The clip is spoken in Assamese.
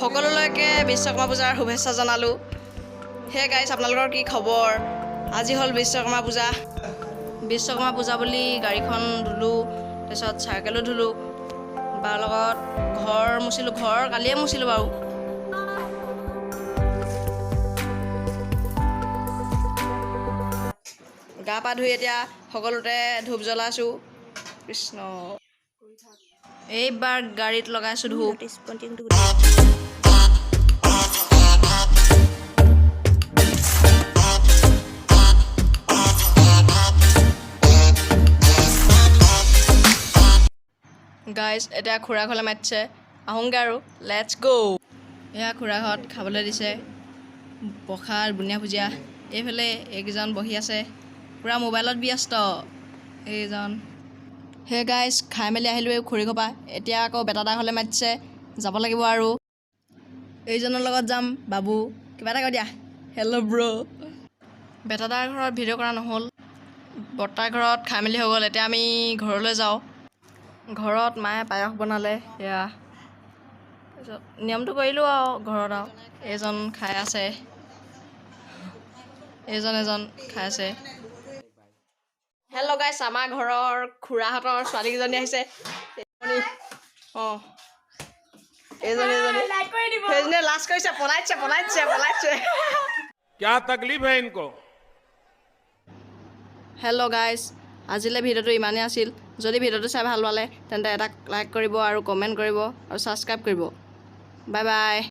সকলোলৈকে বিশ্বকৰ্মা পূজাৰ শুভেচ্ছা জনালোঁ। হে গাইছ, আপোনালোকৰ কি খবৰ? আজি হ'ল বিশ্বকৰ্মা পূজা। বিশ্বকৰ্মা পূজা বুলি গাড়ীখন ধুলোঁ, তাৰপিছত চাইকেলো ধুলোঁ, বাৰ লগত ঘৰ মুচিলোঁ। ঘৰ কালিয়ে মুচিলোঁ বাৰু। গা পা ধুই এতিয়া সকলোতে ধূপ জ্বলাইছোঁ। কৃষ্ণ, এইবাৰ গাড়ীত লগাইছোঁ ধূপ। গাইজ, এতিয়া খুৰা ঘৰলৈ মাতিছে, আহোঁগৈ আৰু লেটছ গ'। এয়া খুৰা ঘৰত খাবলৈ দিছে প্ৰসাদ, বুনিয়া ভুজিয়া। এইফালে এইকেইজন বহি আছে, পূৰা মোবাইলত ব্যস্ত এইজন। সেই গাইজ, খাই মেলি আহিলোঁ এই খুৰী ঘৰৰ পৰা। এতিয়া আকৌ বেটাদাৰ ঘৰলৈ মাতিছে, যাব লাগিব আৰু। এইজনৰ লগত যাম, বাবু। কিবা এটা কৈ দিয়া। হেল্ল' ব্ৰ'। বেটাদাৰ ঘৰত ভিডিঅ' কৰা নহ'ল, বৰ্তাৰ ঘৰত খাই মেলি হৈ গ'ল। এতিয়া আমি ঘৰলৈ যাওঁ। ঘৰত মায়ে পায়স বনালে, সেয়া তাৰপিছত নিয়মটো কৰিলোঁ আৰু ঘৰত আৰু। এইজন খাই আছে, এজন খাই আছে। হেল্ল' গাইছ, আমাৰ ঘৰৰ খুৰাহঁতৰ ছোৱালীকেইজনী আহিছে। অঁ, সেইজনীয়ে লাজ কৰিছে, পলাইছে। क्या तकलीफ है इनको? হেল্ল' গাইছ, আজিলৈ ভিডিঅ'টো ইমানেই আছিল। যদি ভিডিঅ'টো চাই ভাল পালে তেন্তে এটা লাইক কৰিব আৰু কমেণ্ট কৰিব আৰু ছাবস্ক্ৰাইব কৰিব। Bye bye.